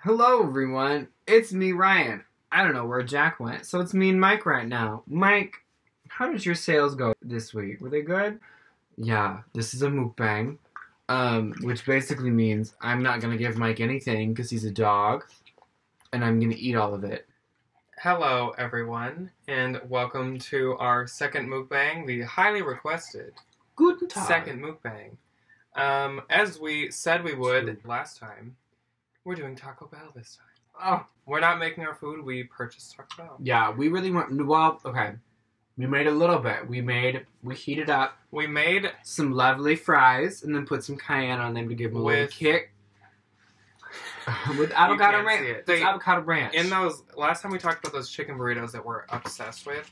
Hello everyone, it's me Ryan. I don't know where Jack went, so it's me and Mike right now. Mike, how did your sales go this week? Were they good? Yeah, this is a mukbang, which basically means I'm not going to give Mike anything because he's a dog, and I'm going to eat all of it. Hello everyone, and welcome to our second mukbang, the highly requested Guten Tag. second mukbang. As we said we would last time, we're doing Taco Bell this time. Oh. We're not making our food, we purchased Taco Bell. Yeah, we really want, well, okay. We made a little bit. We heated up. We made some lovely fries and then put some cayenne on them to give them a little kick. With avocado ranch. Avocado ranch. In those, last time we talked about those chicken burritos that we're obsessed with.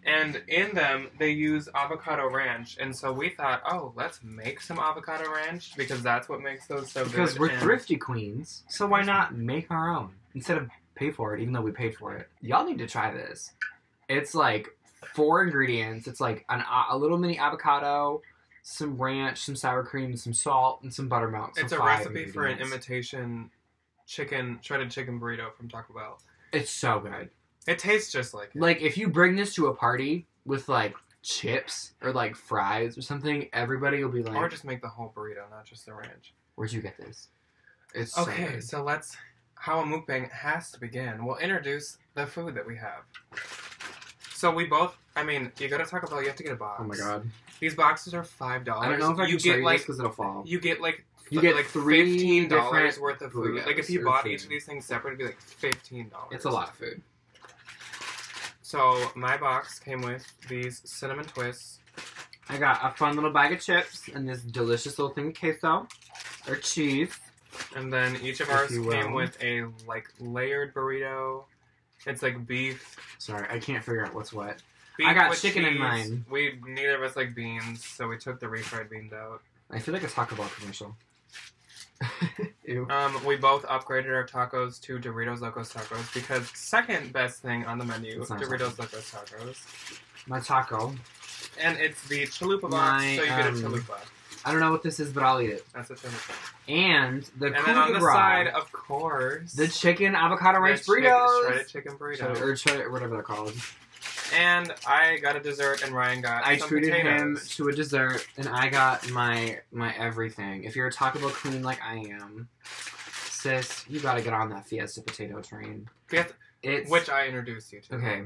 And in them, they use avocado ranch. And so we thought, oh, let's make some avocado ranch because that's what makes those so good. Because we're thrifty queens. So why not make our own instead of pay for it, even though we paid for it. Y'all need to try this. It's like 4 ingredients. It's like a little mini avocado, some ranch, some sour cream, some salt, and some buttermilk. So it's a recipe for an imitation shredded chicken burrito from Taco Bell. It's so good. It tastes just like it. Like, if you bring this to a party with, like, chips or, like, fries or something, everybody will be like... Or just make the whole burrito, not just the ranch. Where'd you get this? It's okay, so let's... How a mukbang has to begin. We'll introduce the food that we have. So we both... I mean, you go to Taco Bell, you have to get a box. Oh, my God. These boxes are $5. I don't know if I can show you this because it'll fall. You get, like... You get like $3 $15 worth of food. burritos. Like, if you bought each of these things separate, it'd be like $15. It's a lot of food. So, my box came with these cinnamon twists. I got a fun little bag of chips and this delicious little thing of queso, or cheese. And then each of ours came with a, like, layered burrito. It's like beef. Sorry, I can't figure out what's what. Beef I got with chicken cheese. in mine. Neither of us like beans, so we took the refried beans out. I feel like a Taco Bell commercial. Ew. We both upgraded our tacos to Doritos Locos Tacos because second best thing on the menu, Doritos Locos Tacos. My taco. And it's the chalupa box, so you get a chalupa. I don't know what this is, but I'll eat it. That's a chalupa. And then on the side, of course, the chicken avocado ranch burritos. Shredded chicken burrito. Or whatever they're called. And I got a dessert, and Ryan got some treated potatoes. him to a dessert, and I got my everything. If you're a Taco Bell queen like I am, sis, you gotta get on that Fiesta potato train. Which I introduced you to. Okay.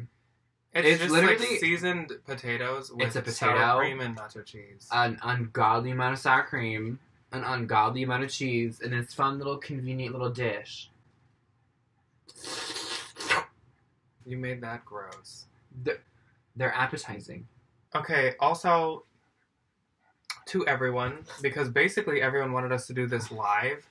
It's just literally like seasoned potatoes with sour cream and nacho cheese. An ungodly amount of sour cream, an ungodly amount of cheese, and it's fun little convenient little dish. You made that gross. They're appetizing. Okay, also, to everyone, because basically everyone wanted us to do this live.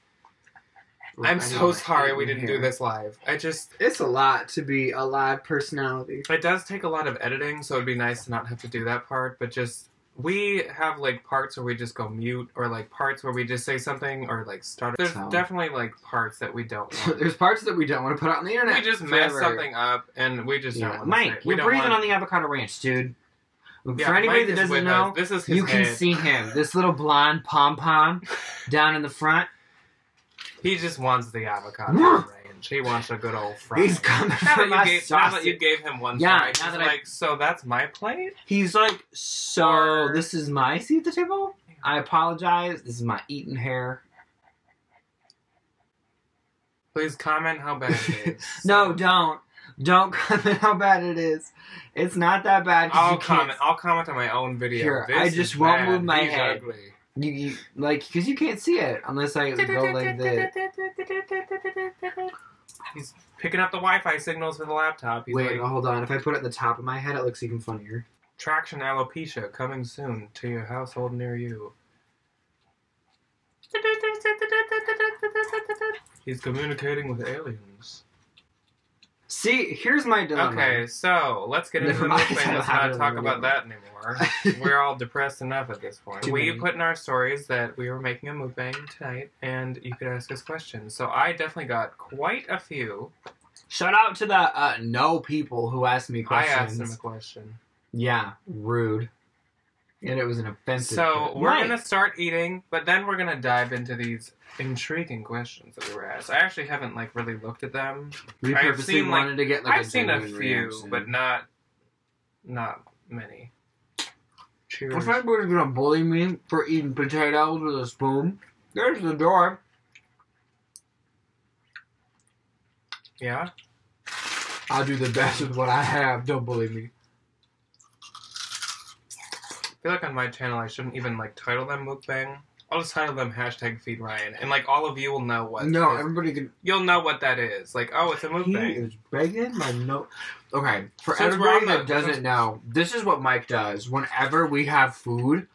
I'm so sorry we didn't do this live. It's a lot to be a live personality. It does take a lot of editing, so it'd be nice to not have to do that part, but we have, like, parts where we just go mute, or, like, parts where we just say something, or, like, start... There's definitely, like, parts that we don't want. There's parts that we don't want to put out on the internet. We just mess something up, and we just don't want to Mike, you're breathing on the avocado ranch, dude. Yeah, for anybody that doesn't know, this is his you can see him. This little blonde pom-pom down in the front. He just wants the avocado ranch. He wants a good old fry. He's coming for my sausage. Now that you gave him one fry, he's like, so that's my plate? He's like, so this is my seat at the table? I apologize. This is my eating hair. Please comment how bad it is. No, don't. Don't comment how bad it is. It's not that bad. I'll comment on my own video. Sure, I just won't move my head. Ugly. You like, because you can't see it unless I go like this. He's picking up the Wi-Fi signals for the laptop. Wait, hold on. If I put it at the top of my head, it looks even funnier. Traction alopecia coming soon to your household near you. He's communicating with aliens. See, here's my dilemma. Okay, so let's get into the mukbang. Let's not talk about that anymore. We're all depressed enough at this point. We put in our stories that we were making a mukbang tonight, and you could ask us questions. So I definitely got quite a few. Shout out to the no people who asked me questions. I asked them a question. Yeah, rude. And it was an offensive. So we're going to start eating, but then we're going to dive into these intriguing questions that we were asked. I actually haven't like really looked at them. We purposely wanted to get like I've seen a few, but not many. Cheers. If anybody's going to bully me for eating potatoes with a spoon, there's the door. Yeah? I'll do the best with what I have. Don't bully me. I feel like on my channel I shouldn't even like title them mukbang. I'll just title them #FeedRyan, and like all of you will know what. No, everybody can. You'll know what that is. Like, oh, it's a mukbang. He is begging my note. Okay, for everybody that doesn't know, this is what Mike does. Whenever we have food,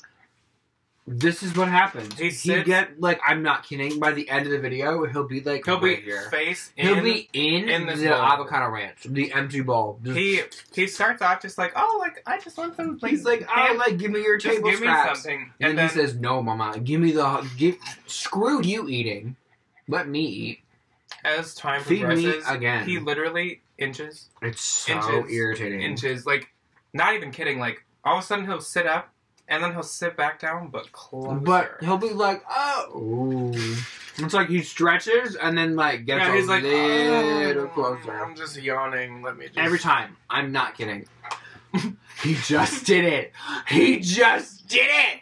this is what happens. He get like, I'm not kidding. By the end of the video, he'll be like, he'll right be here. He'll be in the avocado ranch, the empty bowl. He starts off just like, oh, like I just want some. Like, he's like, oh, like give me your table give scraps. Me something. And then he says, no, Mama, give me screw you eating, let me eat. As time Feed progresses, me again. He literally inches. It's so irritating. Inches, like not even kidding. Like all of a sudden he'll sit up. And then he'll sit back down, but closer. But he'll be like, oh. Ooh. It's like he stretches and then like gets he's like, little closer. I'm just yawning. Let me just... Every time. I'm not kidding. He just did it. He just did it.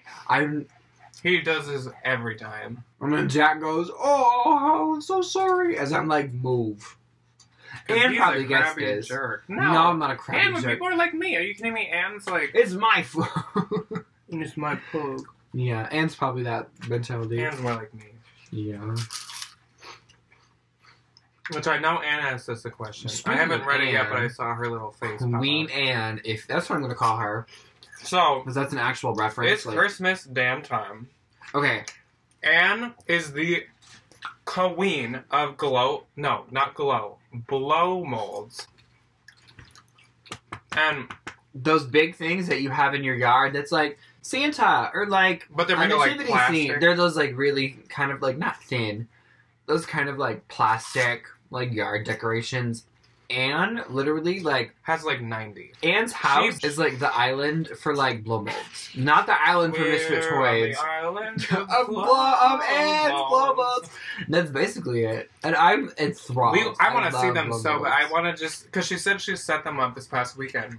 He does this every time. And then Jack goes, oh, I'm so sorry. As I'm like, move. Anne probably gets this. Jerk. No, I'm not a crabby jerk. People are like me. Are you kidding me? Anne's like... It's my food. It's my pug. Yeah, Anne's probably that mentality. Anne's more like me. Yeah. Which I know Anne asked us a question. I haven't read it yet, but I saw her little face. Queen Anne, if that's what I'm going to call her. So, because that's an actual reference. It's like, Christmas damn time. Okay. Anne is the queen of blow molds. And those big things that you have in your yard that's like Santa or like but they're made of like plastic. They're those like really kind of like not thin. Those kind of like plastic like yard decorations. Anne literally like has like 90. Anne's house is like the island for like blow molds. Not the island for Misfit Toys. The island of Anne's blow molds. That's basically it. And I'm enthralled. I want to see them so bad. I want to just because she said she set them up this past weekend.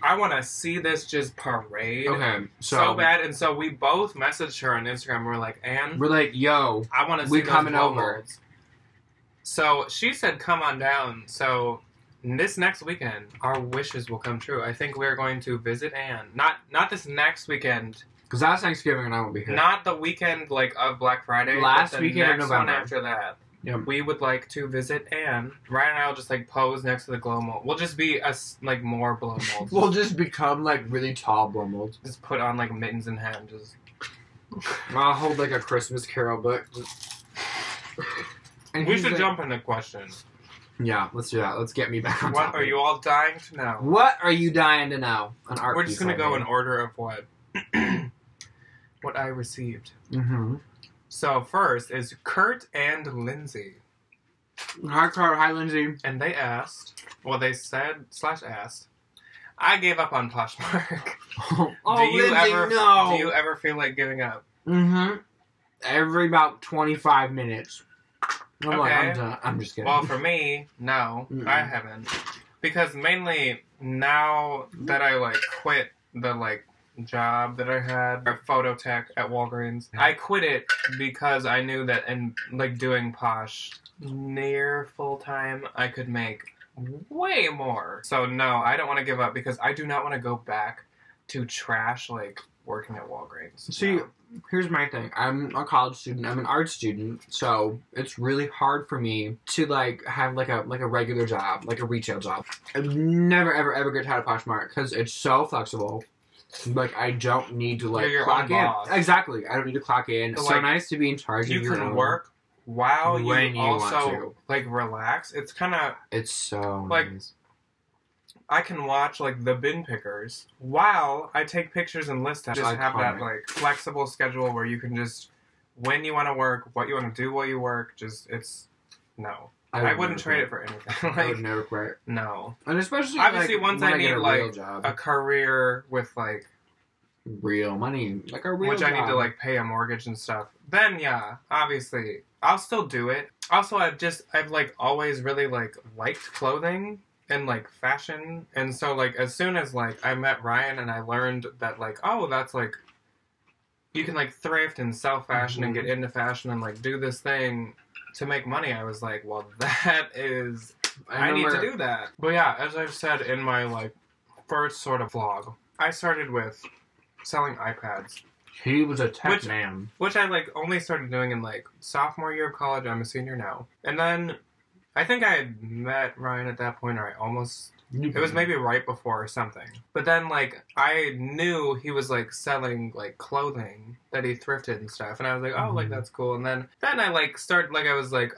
I want to see this just parade. Okay, so bad, and so we both messaged her on Instagram. We're like, Anne, we're like, yo, I want to see we coming over. Molds. So she said, come on down. So this next weekend, our wishes will come true. I think we're going to visit Anne. Not this next weekend. Because that's Thanksgiving and I won't be here. Not the weekend like of Black Friday. Last weekend of November. One after that. Yep. We would like to visit Anne. Ryan and I will just like pose next to the glow mold. We'll just be like more blow molds. We'll just become like really tall blow molds. Just put on like mittens and hand. Just. I'll hold like a Christmas Carol book. We should jump into questions. Yeah, let's do that. Let's get me back on topic. What are you all dying to know? What are you dying to know? We're just going to go in order of what I received. Mm-hmm. So first is Kurt and Lindsay. Hi, Kurt. Hi, Lindsay. And they asked, well, they said / asked, I gave up on Poshmark. Oh, Lindsay, no. Do you ever feel like giving up? Mm-hmm. Every about 25 minutes. I'm like, I'm done. I'm just kidding. Well, for me, no, I haven't. Because mainly now that I like quit the like job that I had, or photo tech at Walgreens, I quit it because I knew that in like doing Posh near full time, I could make way more. So no, I don't want to give up because I do not want to go back to trash like working at Walgreens. See, here's my thing. I'm a college student. I'm an art student, so it's really hard for me to like have like a regular job, like a retail job. I've never ever get tired of Poshmark because it's so flexible. Like I don't need to like clock in. Exactly, I don't need to clock in. It's so nice to be in charge of your own. You can work while you also like relax. It's kind of so like. Nice. I can watch, like, the bin pickers while I take pictures and list them. Just have that, like, flexible schedule where you can just, when you want to work, what you want to do while you work, just, no. I wouldn't trade it for anything. Like, I would never quit. No. And especially, obviously, once I need, like, job. a career with, like, real money, like a real which job. I need to like pay a mortgage and stuff, then yeah, obviously I'll still do it. Also, I've like always really like liked clothing and like fashion, and so like as soon as like I met Ryan and I learned that like, oh, that's like you can like thrift and sell fashion and get into fashion and like do this thing to make money, I was like, well, that is I need to do that. But yeah, as I've said in my like first sort of vlog, I started with selling iPads. He was a tech man. Which I like only started doing in like sophomore year of college. I'm a senior now. And then I think I had met Ryan at that point, or I almost... It was maybe right before or something. But then like I knew he was like selling like clothing that he thrifted and stuff. And I was like, oh, like that's cool. And then I like started like I was like...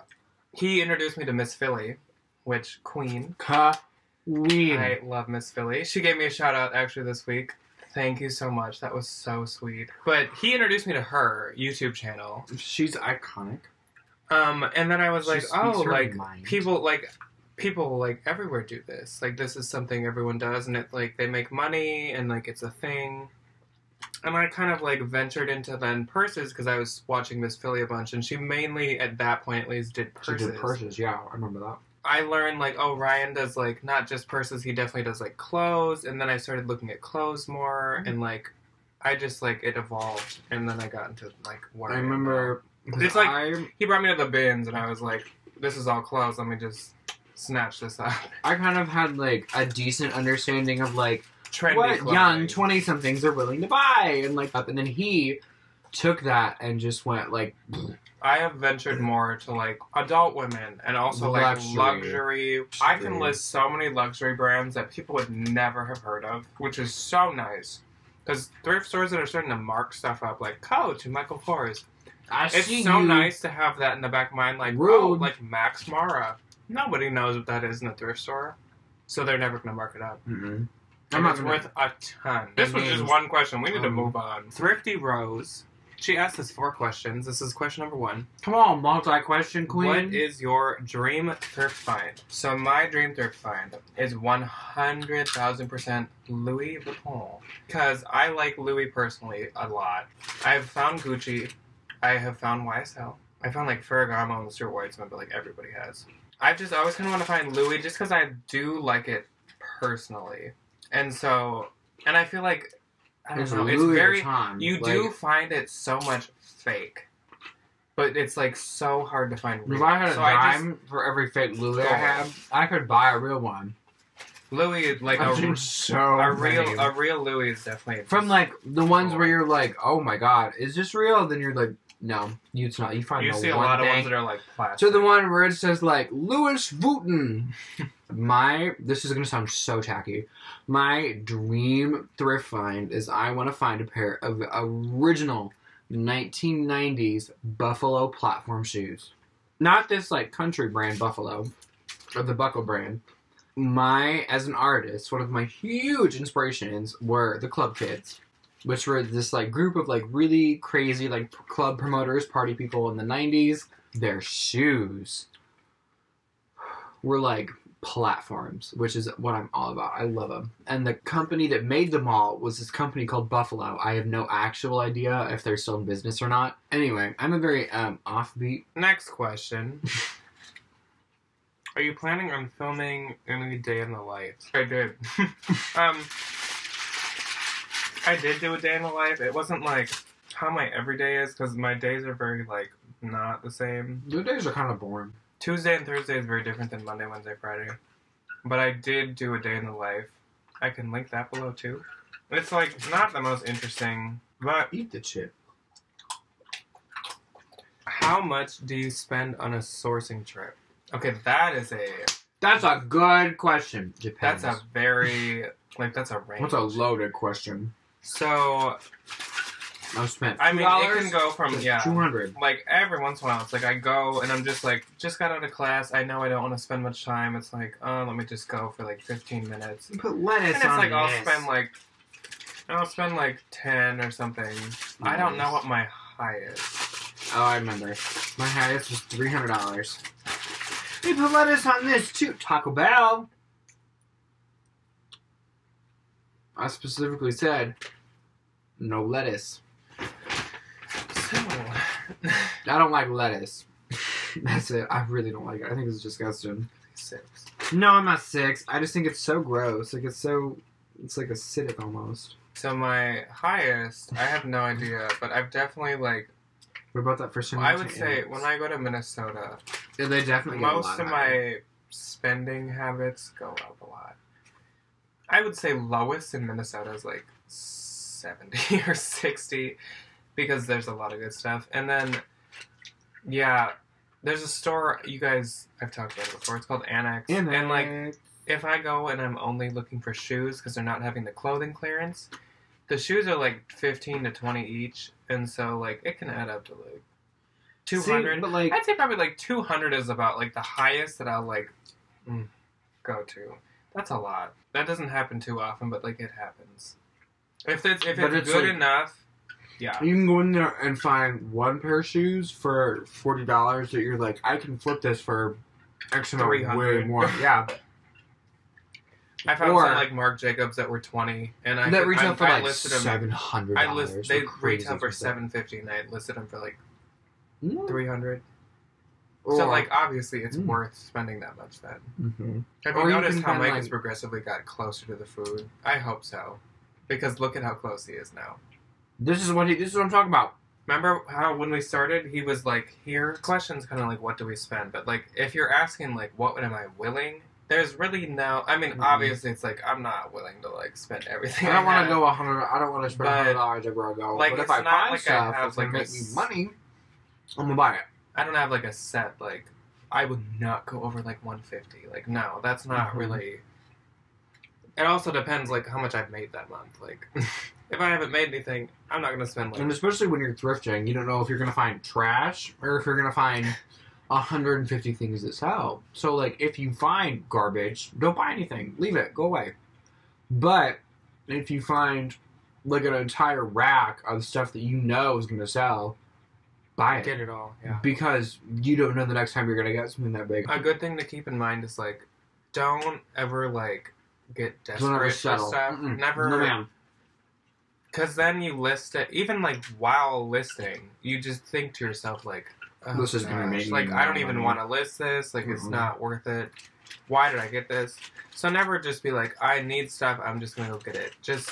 He introduced me to Miss Philly, which Queen. I love Miss Philly. She gave me a shout out actually this week. Thank you so much. That was so sweet. But he introduced me to her YouTube channel. She's iconic. And then I was like, oh, like people like everywhere do this. Like this is something everyone does, and it like they make money, and like it's a thing. And I kind of like ventured into then purses because I was watching Miss Philly a bunch, and she mainly at that point at least did purses. She did purses, yeah, I remember that. I learned, like, oh, Ryan does, like, not just purses, he definitely does, like, clothes, and then I started looking at clothes more, and, like, I just, like, it evolved, and then I got into, like, what I remember... It's like, he brought me to the bins, and I was like, this is all clothes, let me just snatch this up. I kind of had, like, a decent understanding of, like, trendy what clothing young 20-somethings are willing to buy, and, like, and then he took that and just went, like... I have ventured more to, like, adult women and also, like, luxury. I can list so many luxury brands that people would never have heard of, which is so nice. Because thrift stores that are starting to mark stuff up, like Coach and Michael Kors. It's so nice to have that in the back of my mind, like, oh, like Max Mara. Nobody knows what that is in a thrift store, so they're never going to mark it up. And it's worth a ton. This was just one question. We need to move on. Thrifty Rose. She asked us 4 questions. This is question number 1. Come on, multi-question queen. What is your dream thrift find? So my dream thrift find is 100,000% Louis Vuitton. Because I like Louis personally a lot. I've found Gucci. I have found YSL. I found like Ferragamo and Stuart Weitzman, but like everybody has. I always kind of want to find Louis just because I do like it personally. And so, and I feel like... I don't know. It's very... You do find it so much fake. But it's, like, so hard to find real. If I had a dime for every fake Louis I had, I could buy a real one. Louis, like, a real Louis is definitely... From, like, the ones where you're like, oh my god, is this real? Then you're like, no, it's not. You find You see a lot of ones that are, like, plastic. So the one where it says, like, Louis Vuitton. This is going to sound so tacky. My dream thrift find is I want to find a pair of original 1990s Buffalo platform shoes. Not this, like, country brand Buffalo, or the Buckle brand. As an artist, one of my huge inspirations were the Club Kids, which were this, like, group of, like, really crazy, like, club promoters, party people in the 90s. Their shoes were, like, platforms, which is what I'm all about. I love them. And the company that made them all was this company called Buffalo. I have no actual idea if they're still in business or not. Anyway, I'm a very offbeat. Next question. Are you planning on filming any day in the life? I did. I did do a day in the life. It wasn't like how my everyday is, because my days are very like not the same. Your days are kind of boring. Tuesday and Thursday is very different than Monday, Wednesday, Friday. But I did do a day in the life. I can link that below too. It's like not the most interesting, but eat the chip. How much do you spend on a sourcing trip? Okay, that's a good question. Depends. That's a very that's a range. That's a loaded question. So I've spent I mean, it can go from, $200. Like, every once in a while, it's like, I go, and I'm just like, just got out of class, I know I don't want to spend much time, it's like, oh, let me just go for, like, 15 minutes. Put lettuce on it's like, I'll spend, like, 10 or something. Nice. I don't know what my highest. Oh, I remember. My highest was $300. You put lettuce on this, too. Taco Bell. I specifically said... No lettuce. So, I don't like lettuce. That's it. I really don't like it. I think it's disgusting. 6. No, I'm not 6. I just think it's so gross. Like, it's like acidic almost. So my highest, I have no idea, but I've definitely, like... What about that first time? I would say, when I go to Minnesota... Yeah, they definitely get a lot most of my spending habits go up a lot. I would say lowest in Minnesota is, like, 70 or 60, because there's a lot of good stuff. And then, yeah, there's a store, you guys, I've talked about it before, it's called Annex. And, like, if I go and I'm only looking for shoes, because they're not having the clothing clearance, the shoes are, like, 15 to 20 each, and so, like, it can add up to, like, 200. See, but, like, I'd say probably, like, 200 is about, like, the highest that I'll, like, go to. That's a lot. That doesn't happen too often, but, like, it happens. If it's good like, enough, yeah. You can go in there and find one pair of shoes for $40 that you're like, I can flip this for X amount, way more. Yeah. I found some, like, Marc Jacobs that were 20, and I retail for like listed them, $700. They retail for $750, and I listed them for like $300. So, like, obviously, it's worth spending that much then. Mm-hmm. Have you noticed how Mike has progressively got closer to the food? I hope so, because look at how close he is now. This is what I'm talking about. Remember how when we started, he was like, "Here, questions kind of like, what do we spend?" But like, if you're asking like, what am I willing? There's really no. I mean, obviously, it's like I'm not willing to like spend everything. I don't want to go $100. I don't want to spend $100 everywhere I go. Like, but if it's I not find like stuff I have that's like gonna make me money, I'm gonna buy it. I don't have like a set like. I would not go over like 150. Like, no, that's not really. It also depends like how much I've made that month. Like, if I haven't made anything, I'm not gonna spend like. And especially when you're thrifting, you don't know if you're gonna find trash or if you're gonna find 150 things that sell. So, like, if you find garbage, don't buy anything. Leave it. Go away. But if you find, like, an entire rack of stuff that you know is going to sell, buy it. Get it all, yeah. Because you don't know the next time you're going to get something that big. A good thing to keep in mind is, like, don't ever, like, get desperate for stuff. Never. No, ma'am. Because then you list it, even, like, while listing, you just think to yourself, like, oh, this is going to make me like, I don't even want to list this. Like, it's not worth it. Why did I get this? So never just be like, I need stuff. I'm just going to go get it. Just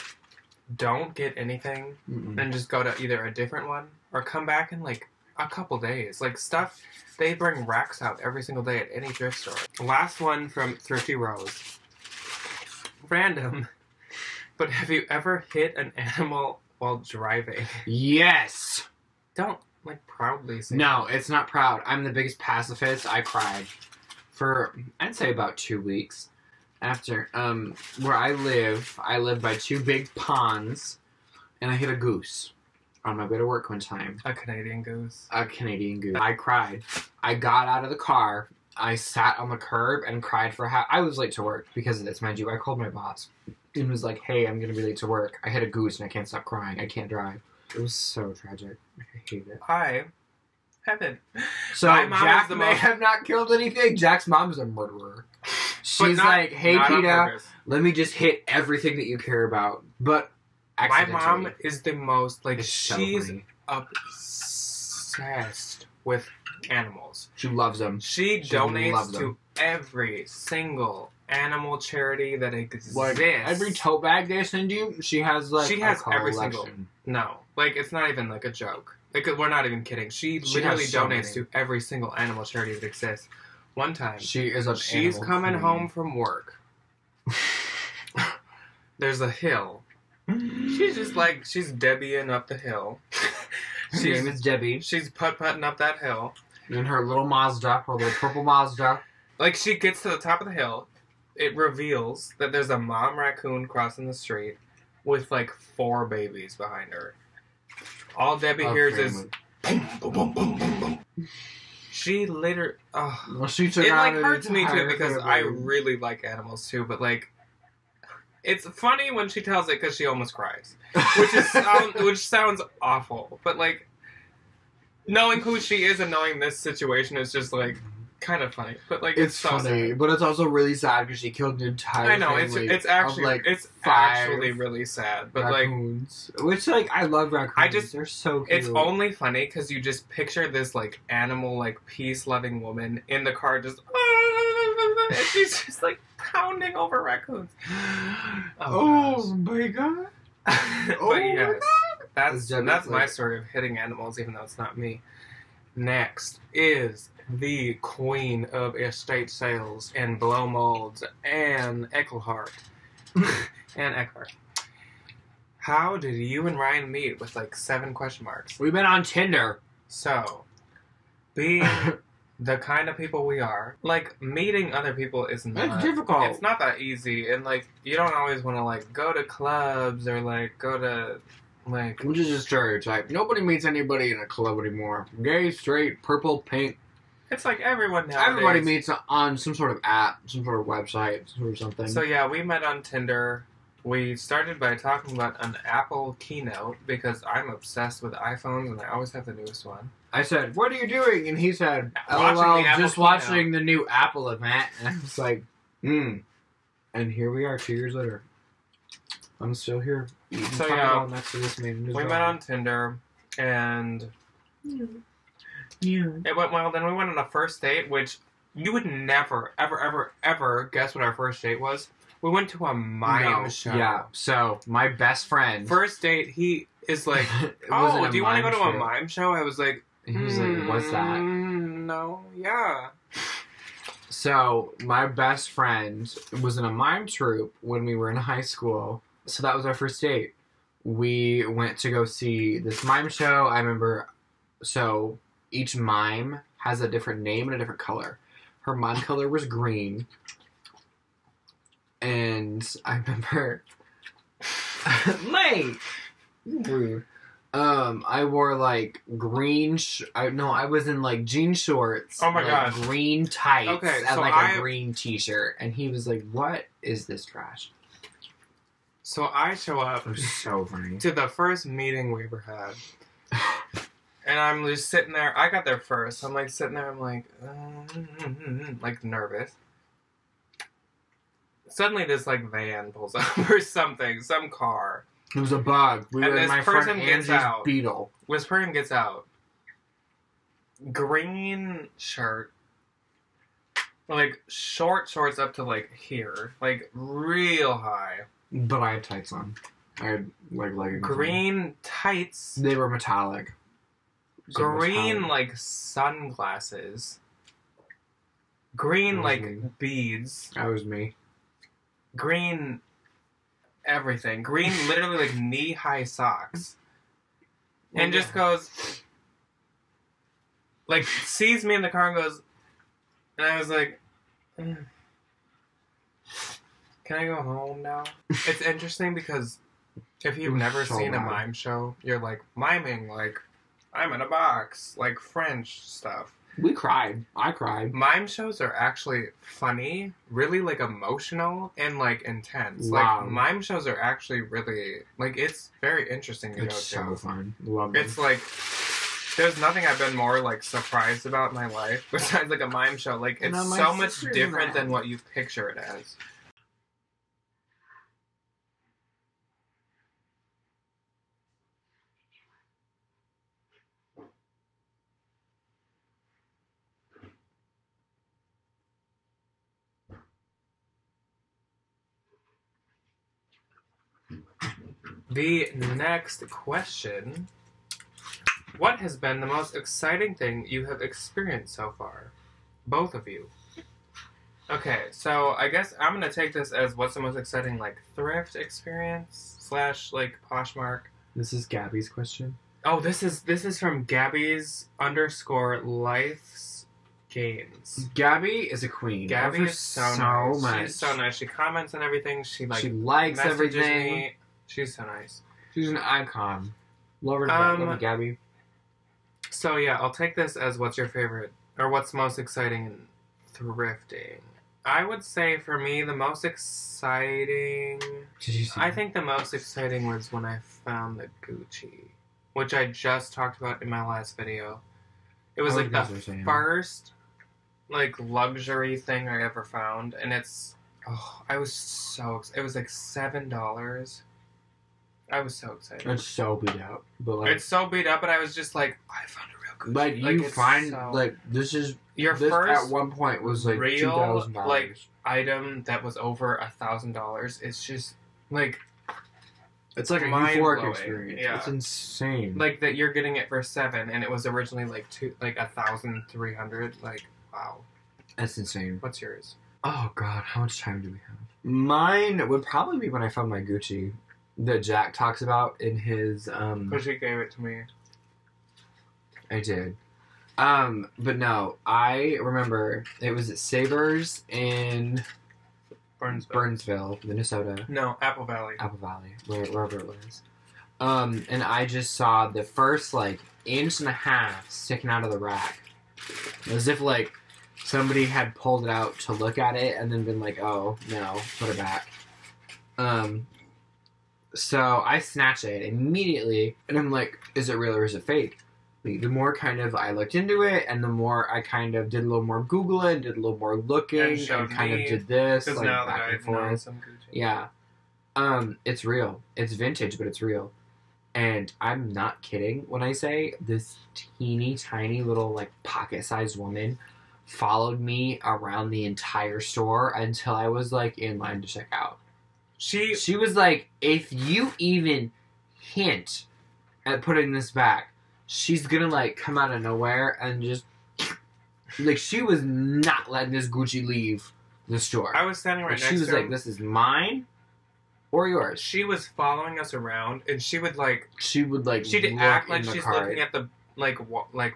don't get anything and just go to either a different one or come back in, like, a couple days. Like, stuff, they bring racks out every single day at any thrift store. Last one from Thrifty Rose. Random. But have you ever hit an animal while driving? Yes. Don't. Like, proudly say no, it's not proud. I'm the biggest pacifist. I cried for, I'd say, about 2 weeks. After, where I live by 2 big ponds, and I hit a goose on my way to work one time. A Canadian goose. A Canadian goose. I cried. I got out of the car. I sat on the curb and cried for I was late to work because of this, mind you. I called my boss and was like, hey, I'm going to be late to work. I hit a goose and I can't stop crying. I can't drive. It was so tragic. I hate it. I haven't. So Jack may have not killed anything. Jack's mom's a murderer. She's like, hey, PETA, let me just hit everything that you care about. But my mom is the most, like, she's so obsessed with animals. She loves them. She donates to every single animal charity that exists. Like, every tote bag they send you, she has, like, she has every single. No. Like, it's not even, like, a joke. Like, we're not even kidding. She literally donates to every single animal charity that exists. One time, she's coming home from work. There's a hill. She's just like, she's Debbieing up the hill. Her name is Debbie. She's putt-putting up that hill. In her little Mazda, her little purple Mazda. Like, she gets to the top of the hill. It reveals that there's a mom raccoon crossing the street with, like, 4 babies behind her. All Debbie hears is boom, boom, boom, boom, boom, boom. She later, well, she took it like hurts me too because I really like animals too. But like, it's funny when she tells it because she almost cries, which sounds awful. But like, knowing who she is and knowing this situation is just like, kind of funny, but like It's so funny, sad. but it's also really sad because she killed an entire I know family it's actually of, like, it's 5 actually really sad, but raccoons. Which, like, I love raccoons. They're so cute. It's only funny because you just picture this like animal, like peace-loving woman in the car, just and she's just like pounding over raccoons. Oh my god! But yes, that's definitely- my story of hitting animals, even though it's not me. Next is the queen of estate sales and blow molds, Anne Eckelhart. Anne Eckelhart. How did you and Ryan meet with like 7 question marks? We met on Tinder. So, being the kind of people we are, like meeting other people is not It's difficult. It's not that easy, and like you don't always want to like go to clubs or like go to like. Which is a stereotype. Nobody meets anybody in a club anymore. Gay, straight, purple, pink. It's like everyone nowadays. Everybody meets on some sort of app, some sort of website, some sort of something. So yeah, we met on Tinder. We started by talking about an Apple keynote because I'm obsessed with iPhones and I always have the newest one. I said, "What are you doing?" And he said, Watching "LOL, the Apple just watching the new Apple event." And I was like, And here we are 2 years later. I'm still here. So yeah, next to this man. we met on Tinder and it went well. Then we went on a first date, which you would never, ever, ever, ever guess what our first date was. We went to a mime show. Yeah. So my best friend. First date, he is like, It wasn't "Oh, a do you want to mime go to a show. mime show?" I was like, He was like, "What's that?" No, yeah. So my best friend was in a mime troupe when we were in high school. So that was our first date. We went to go see this mime show. I remember. So each mime has a different name and a different color. Her mime color was green. And I remember, mate, rude. I wore like green. I was in like jean shorts. Oh my like, gosh. green tights Okay, and so like a green t-shirt. And he was like, "What is this trash?" So I show up It was so funny. to the first meeting we ever had. And I'm just sitting there. I got there first. I'm like sitting there. I'm like nervous. Suddenly, this like van pulls up or something, some car. It was a bug. We And were in this my friend person gets Angie's out. Beetle. This person gets out. Green shirt. Like short shorts up to like here, like real high. But I had tights on. I had like leggings. on. Green tights. They were metallic. So Green metallic. like sunglasses. Green That was like me. beads. That was me. Green everything. Green literally like knee-high socks. And just goes like sees me in the car and goes, and I was like, Can I go home now? It's interesting because if you've never so seen a loud. mime show, you're like miming like I'm in a box, like French stuff. We cried. I cried. Mime shows are actually funny, really like emotional and like intense. Wow. Like mime shows are actually really like it's very interesting to It's go so to. fun. Love it. It's like there's nothing I've been more like surprised about in my life besides like a mime show. Like it's No, my so much sister's different mad. than what you picture it as. The next question. What has been the most exciting thing you have experienced so far? Both of you. Okay, so I guess I'm going to take this as what's the most exciting, like, thrift experience / like, Poshmark. This is Gabby's question. Oh, this is from Gabby's _life's gains. Gabby is a queen. Gabby Love her is so nice. much. She's so nice. She comments on everything. She, like, she likes messages everything. me. She's so nice. She's an icon. Love her. Love you, Gabby. So yeah, I'll take this as what's your favorite or what's most exciting in thrifting. I would say for me the most exciting. Did you see? I think the most exciting was when I found the Gucci, which I just talked about in my last video. It was Oh, like you guys the were saying. first like luxury thing I ever found, and it's I was so it was like $7. I was so excited. It's so beat up, but like it's so beat up, but I was just like, I found a real Gucci. Like you find like this first at one point was like real $2,000 like item that was over $1,000. It's just like it's like a euphoric experience. Yeah. It's insane. Like that you're getting it for $7 and it was originally like $1,300. Like wow, that's insane. What's yours? Oh God, how much time do we have? Mine would probably be when I found my Gucci that Jack talks about in his Because he gave it to me. I did. But no, I remember it was at Sabres in Burnsville, Minnesota. No, Apple Valley. Apple Valley, wherever it was. And I just saw the first like inch and a half sticking out of the rack, as if like somebody had pulled it out to look at it and then been like, "Oh no, put it back." So I snatch it immediately, and I'm like, "Is it real or is it fake?" The more kind of I looked into it, and the more I kind of did a little more Googling, did a little more looking, and kind of did this, like back and forth. Yeah. It's real. It's vintage, but it's real. And I'm not kidding when I say this teeny tiny little like pocket-sized woman followed me around the entire store until I was like in line to check out. She was like, if you even hint at putting this back, she's gonna like come out of nowhere and just like she was not letting this Gucci leave the store. I was standing right next to her. She was like, "This is mine or yours." She was following us around, and she'd act like she's looking at the like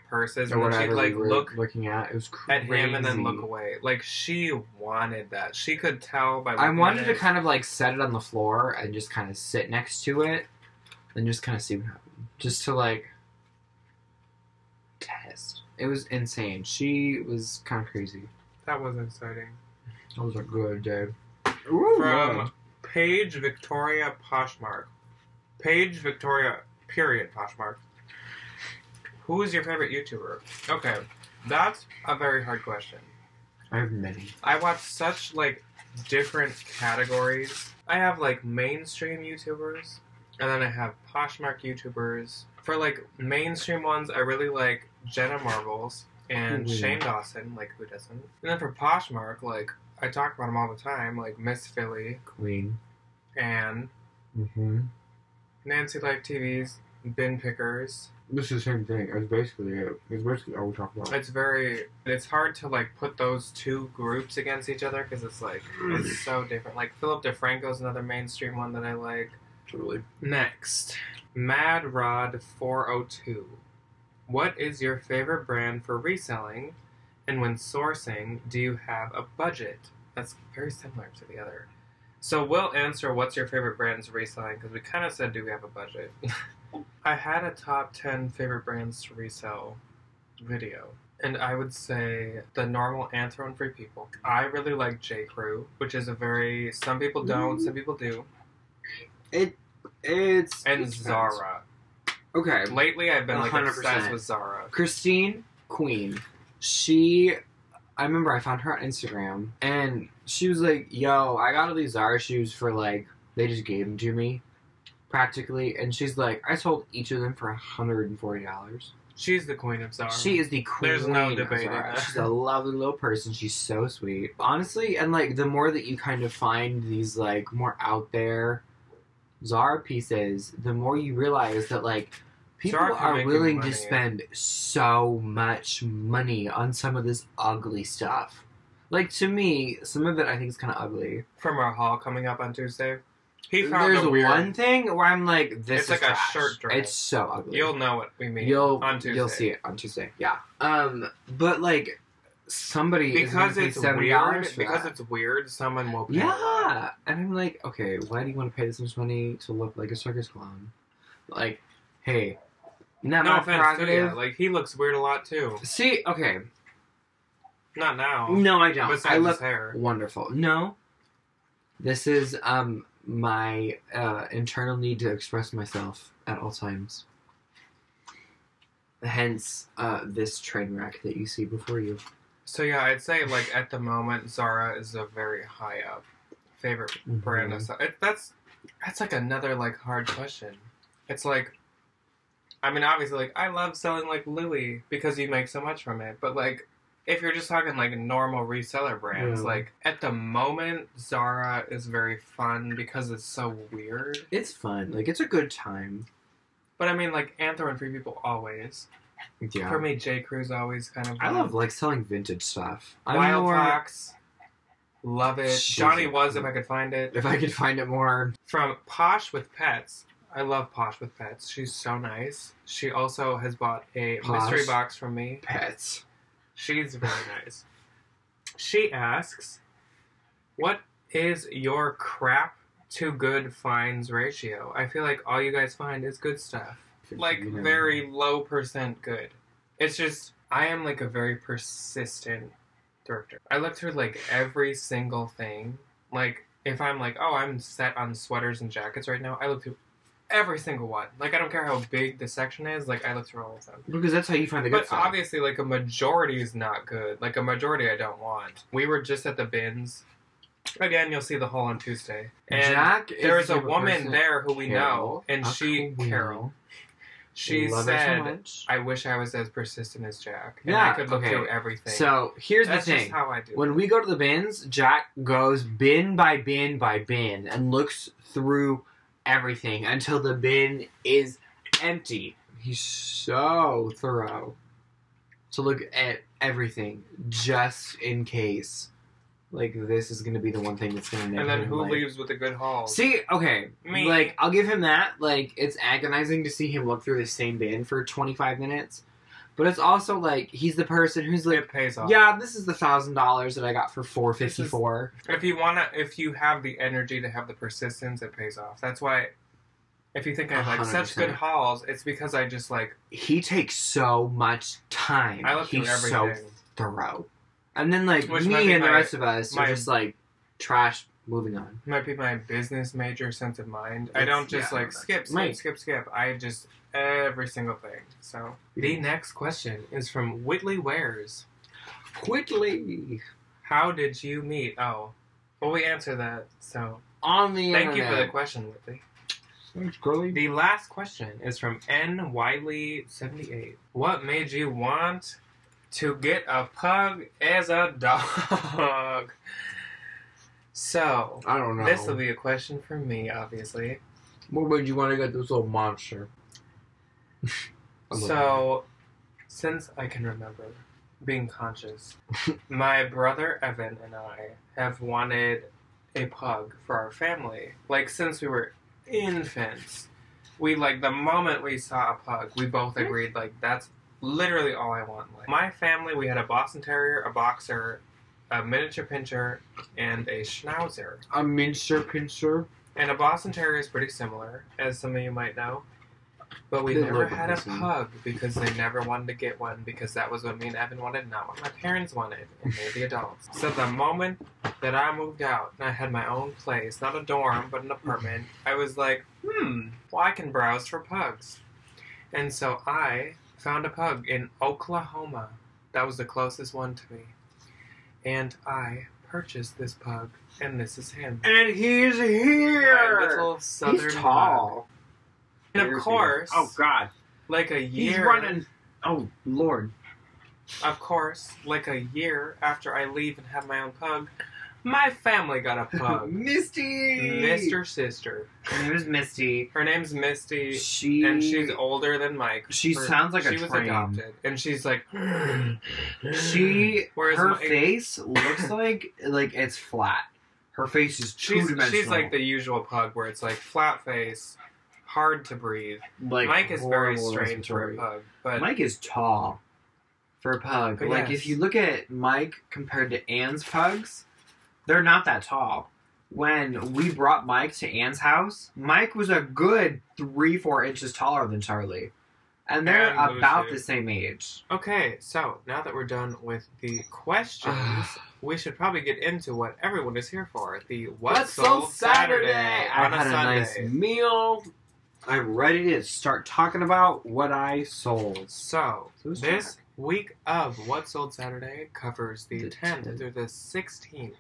purses, or and then she'd like looking at it was crazy. At him and then look away. Like she wanted that. She could tell by. I wanted to kind of like set it on the floor and just kind of sit next to it and just kind of see what happened, just to like. Test. It was insane. She was kind of crazy. That was exciting. That was a good day. From Paige Victoria Poshmark. Paige Victoria period Poshmark. Who is your favorite YouTuber? Okay, that's a very hard question. I have many. I watch such like different categories. I have like mainstream YouTubers, and then I have Poshmark YouTubers. For like mainstream ones, I really like Jenna Marbles and Shane Dawson, like who doesn't? And then for Poshmark, like I talk about them all the time, like Miss Philly, Queen, Anne, Nancy Life TV's Bin Pickers. This is the same thing. It's basically all we talk about. It's hard to like put those two groups against each other because it's like it's so different. Like Philip DeFranco's another mainstream one that I like. Totally. Next, Mad Rod 402. What is your favorite brand for reselling? And when sourcing, do you have a budget? That's very similar to the other. So we'll answer what's your favorite brands reselling because we kind of said do we have a budget. I had a top 10 favorite brands to resell video. And I would say the normal Anthro and Free People. I really like J. Crew, which is some people don't, some people do. It's Zara. Okay. Lately, I've been 100%. Like obsessed with Zara. Christine Queen. I remember I found her on Instagram, and she was like, "Yo, I got all these Zara shoes for like they just gave them to me, practically." And she's like, "I sold each of them for $140." She's the queen of Zara. She is the queen. There's no debating that. She's a lovely little person. She's so sweet, honestly. And like the more that you kind of find these like more out there Zara pieces, the more you realize that like people are willing to spend so much money on some of this ugly stuff. Like to me, some of it I think is kind of ugly. From our haul coming up on Tuesday, there's one thing where I'm like, this it's is like trash. A shirt dress. It's so ugly. You'll know what we mean. On Tuesday. You'll see it on Tuesday. Yeah. But like somebody because is it's weird. Because it's weird, someone will pay. Yeah, and I'm like, okay, why do you want to pay this much money to look like a circus clown? Like, hey, not no my offense prerogative. To you. Like he looks weird a lot too. See, okay. Not now. No, I don't. Besides I look his hair. Wonderful. No, this is my internal need to express myself at all times. Hence, this train wreck that you see before you. So yeah, I'd say like at the moment, Zara is a very high up favorite brand. That's like another like hard question. It's like, I mean, obviously, like I love selling like Louis because you make so much from it. But like, if you're just talking like normal reseller brands, like at the moment, Zara is very fun because it's so weird. It's fun. Like it's a good time. But I mean, like Anthro and Free People always. Yeah. For me, J. Crew's always kind of. I love like selling vintage stuff. Wild Fox, love it. Johnny Was, if I could find it. If I could find it more. From Posh with Pets. I love Posh with Pets. She's so nice. She also has bought a mystery box from me. Pets. She's very nice. She asks, "What is your crap to good finds ratio?" I feel like all you guys find is good stuff. Like, very low % good. It's just, I am, like, a very persistent thrifter. I look through, like, every single thing. Like, if I'm like, oh, I'm set on sweaters and jackets right now, I look through every single one. Like, I don't care how big the section is, like, I look through all of them. Because that's how you find the good stuff. But obviously, like, a majority is not good. Like, a majority I don't want. We were just at the bins. Again, you'll see the haul on Tuesday. And there's a woman there who we know, and Carol. She said, I wish I was as persistent as Jack. And I could look through everything. So, here's the thing. That's just how I do. When we go to the bins, Jack goes bin by bin by bin and looks through everything until the bin is empty. He's so thorough to look at everything just in case. Like, this is going to be the one thing that's going to make And then who leaves with a good haul? See, okay. Me. Like, I'll give him that. Like, it's agonizing to see him look through the same bin for 25 minutes. But it's also, like, he's the person who's like, it pays off. Yeah, this is the $1,000 that I got for $454. If you have the energy to have the persistence, it pays off. That's why, if you think I have, like, 100%. Such good hauls, it's because I just, like... He takes so much time. I look through everything. So thorough. And then, like, me and the rest of us are just, like, trash, moving on. Might be my business major sense of mind. I don't just, like, skip. I just, every single thing. So, the next question is from Whitley Wares. Whitley! How did you meet? Oh. Well, we answered that, so. On the internet. Thank you for the question, Whitley. Thanks, girly. The last question is from N. Wiley78. What made you want to get a pug as a dog? So, I don't know. This will be a question for me, obviously. What made you want to get this little monster? So, since I can remember being conscious, my brother Evan and I have wanted a pug for our family. Like, since we were infants. We, like, the moment we saw a pug, we both agreed, like, that's literally all I want. Like, my family, we had a Boston Terrier, a Boxer, a miniature pinscher, and a Schnauzer. A miniature pinscher? And a Boston Terrier is pretty similar, as some of you might know. But we never had a pug because they never wanted to get one because that was what me and Evan wanted, not what my parents wanted, and they're the adults. So the moment that I moved out and I had my own place, not a dorm, but an apartment, I was like, well, I can browse for pugs. And so I found a pug in Oklahoma. That was the closest one to me. And I purchased this pug, and this is him. And he's here! My little southern He's tall. pug. And of course... Oh, God. Like a year... He's running... Oh, Lord. Of course, like a year after I leave and have my own pug, my family got a pug. Misty! Mr. Sister. Her name is Misty. Her name's Misty. And she's older than Mike. She sounds like a train. She was adopted. And she's like... Her face looks like it's flat. Her face is two-dimensional. She's like the usual pug where it's like flat face, hard to breathe. Like Mike is very strange for a pug. But Mike is tall for a pug. Like, if you look at Mike compared to Anne's pugs, they're not that tall. When we brought Mike to Anne's house, Mike was a good 3-4 inches taller than Charlie. And they're about the same age. Okay, so now that we're done with the questions, we should probably get into what everyone is here for. The What's Sold Saturday on a had a nice meal. I'm ready to start talking about what I sold. So this week of What Sold Saturday covers the 10th through the 16th.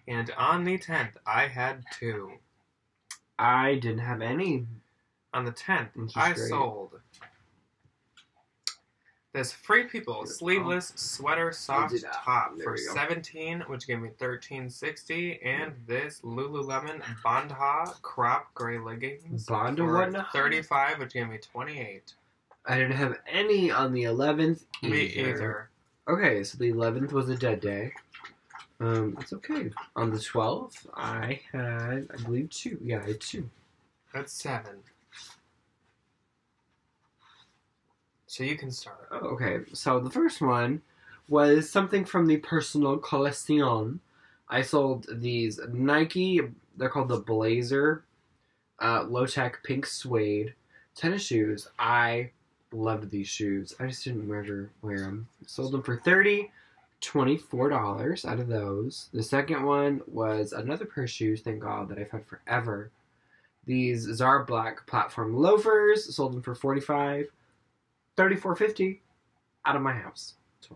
And on the 10th, I had 2. I didn't have any. On the 10th, I sold this Free People sleeveless sweater soft top for $17, which gave me $13.60, and this Lululemon Bandha crop gray leggings for $35, which gave me $28. I didn't have any on the 11th either. Me either. Okay, so the 11th was a dead day. It's okay. On the 12th, I had, I believe, 2. Yeah, I had 2. That's 7. So you can start. Okay, so the first one was something from the personal collection. I sold these Nike, they're called the Blazer, low-tech pink suede tennis shoes. I loved these shoes. I just didn't ever wear them. Sold them for $24 out of those. The second one was another pair of shoes, thank God, that I've had forever. These Zara black platform loafers. Sold them for $34.50 out of my house.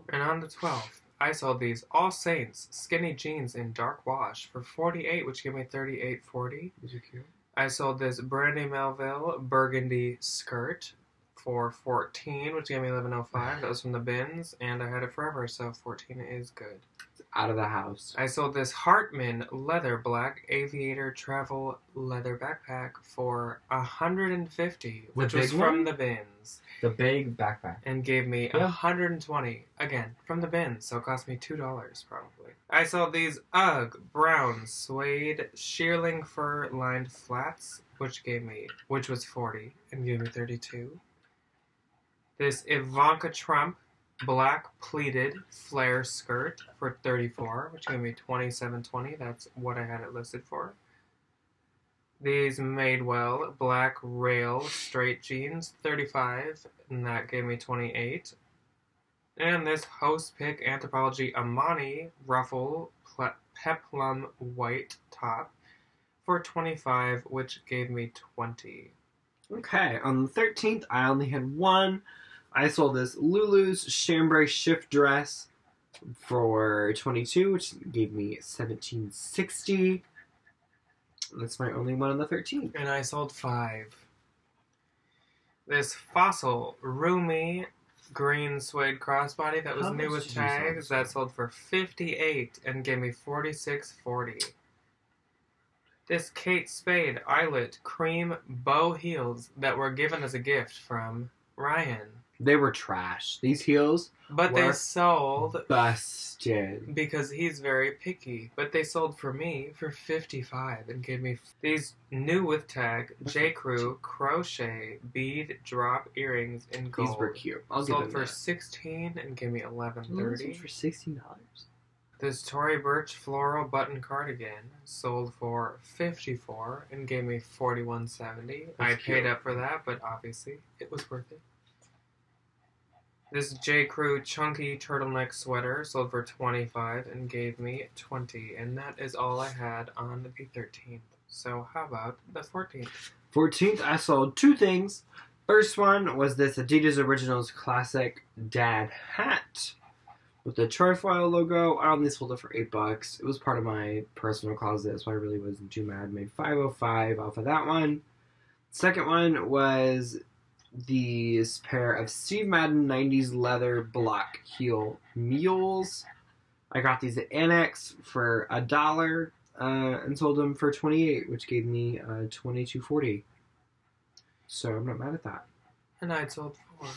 And on the 12th, I sold these All Saints skinny jeans in dark wash for $48, which gave me $38.40. These are cute. I sold this Brandy Melville burgundy skirt for $14, which gave me $11.05. That was from the bins, and I had it forever, so $14 is good. It's out of the house. I sold this Hartman leather black aviator travel leather backpack for $150, which was from the bins. The big backpack. And gave me $120, again, from the bins, so it cost me $2 probably. I sold these UGG brown suede shearling fur lined flats, which was $40 and gave me $32. This Ivanka Trump black pleated flare skirt for $34, which gave me $27.20. That's what I had it listed for. These Madewell black rail straight jeans, $35, and that gave me $28. And this Host Pick Anthropology Amani ruffle peplum white top for $25, which gave me $20. Okay, on the 13th, I only had one. I sold this Lulu's chambray shift dress for $22, which gave me $17.60. That's my only one on the 13th. And I sold 5. This Fossil roomy green suede crossbody that was new with tags that sold for $58 and gave me $46.40. This Kate Spade eyelet cream bow heels that were given as a gift from Ryan. They were trash. These heels But they sold busted because he's very picky. But they sold for me for $55 and gave me these new with tag J. Crew crochet bead drop earrings in gold. These were cute. I'll sold give them for $16 and gave me $11.30. For $16. This Tory Burch floral button cardigan sold for $54 and gave me $41.70. I paid up for that, but obviously it was worth it. This J. Crew chunky turtleneck sweater sold for $25 and gave me $20, and that is all I had on the 13th. So how about the 14th? 14th, I sold 2 things. First one was this Adidas Originals Classic Dad hat with the Trefoil logo. I only sold it for $8. It was part of my personal closet, so I really wasn't too mad. Made $5.05 off of that one. Second one was these pair of Steve Madden 90s leather black heel mules. I got these at Annex for $1 and sold them for $28, which gave me $22.40. So I'm not mad at that. And I sold 4.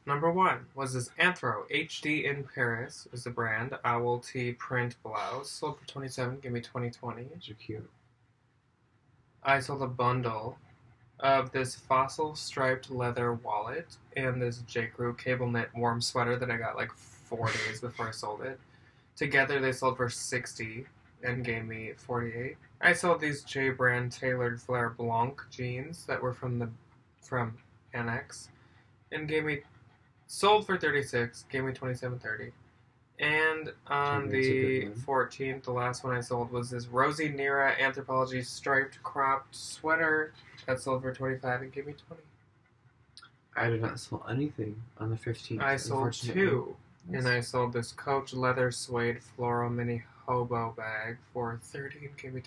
Number 1 was this Anthro HD in Paris is the brand owl tee print blouse. Sold for $27, gave me $20.20. These are cute. I sold a bundle of this fossil striped leather wallet and this J. Crew cable knit warm sweater that I got like 4 days before I sold it. Together they sold for $60 and gave me $48. I sold these J brand tailored Flare Blanc jeans that were from Annex and sold for $36, gave me $27.30. And on the 14th, the last one I sold was this Rosie Nira Anthropology striped cropped sweater that sold for $25 and gave me $20. I did not sell anything on the 15th. I sold 2. And I sold this Coach leather suede floral mini hobo bag for $30 and gave me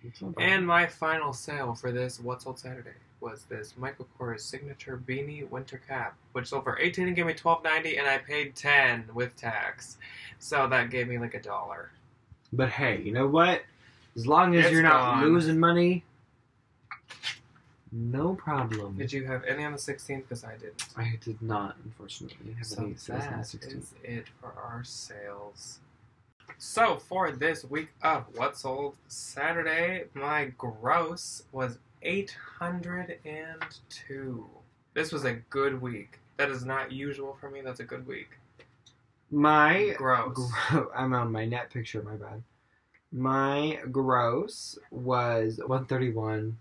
$24. And my final sale for this What Sold Saturday was this Michael Kors signature beanie winter cap, which sold for $18 and gave me $12.90, and I paid $10 with tax. So that gave me like $1. But hey, you know what? As long as you're not losing money, no problem. Did you have any on the 16th? Because I didn't. I did not, unfortunately, have any sales on the 16th. That is it for our sales. So for this week of What Sold Saturday, my gross was $802. This was a good week. That is not usual for me. That's a good week. My gross. I'm on my net picture. My bad. My gross was 131.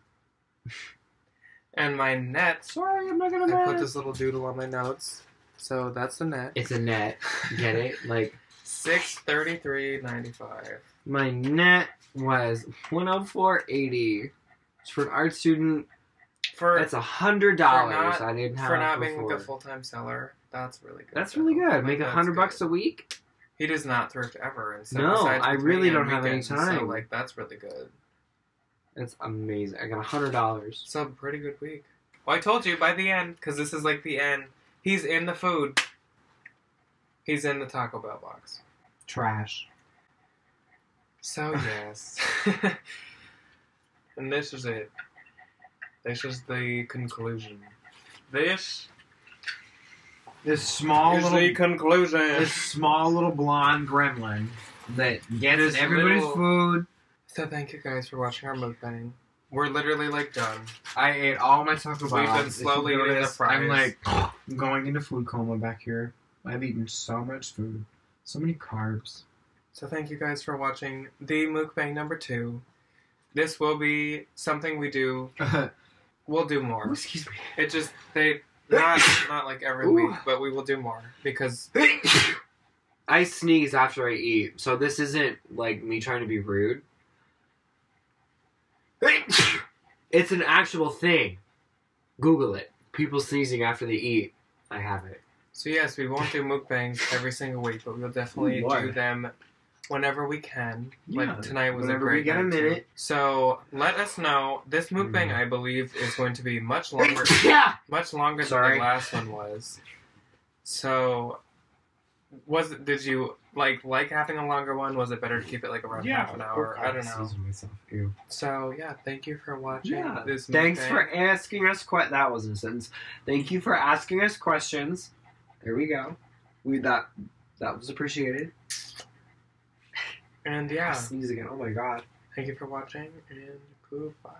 And my net. Sorry, I'm not gonna. I put this little doodle on my notes. So that's the net. It's a net. Get it? Like $633.95. My net was $104.80. For an art student, that's $100. I didn't have for not being like a full-time seller. That's really good. That's really good. Make $100 a week. He does not thrift ever, and so no, I really don't have any time. So like that's really good. That's amazing. I got $100. So a pretty good week. Well, I told you by the end, because this is like the end. He's in the food. He's in the Taco Bell box. Trash. So yes. And this is it. This is the conclusion. This small is little the conclusion. This small little blonde gremlin that gets everybody's food. So thank you guys for watching our mukbang. We're literally like done. I ate all my Taco Bell. We've been slowly eating the fries. I'm like going into food coma back here. I've eaten so much food. So many carbs. So thank you guys for watching the mukbang number 2. This will be something we do. We'll do more. Excuse me. It just not like every week, but we will do more because I sneeze after I eat, so this isn't like me trying to be rude. It's an actual thing. Google it. People sneezing after they eat. I have it. So yes, we won't do mukbangs every single week, but we'll definitely do them whenever we can. Yeah, like tonight was whenever a great we get a minute. Too. So let us know. This mukbang, I believe, is going to be much longer. Much longer than the last one was. So, did you like having a longer one? Was it better to keep it like around half an hour? I don't know. So yeah, thank you for watching this. Thanks mukbang. for asking us. That wasn't a sentence. Thank you for asking us questions. There we go. That was appreciated. And yeah. Sneeze again. Oh my god. Thank you for watching and goodbye.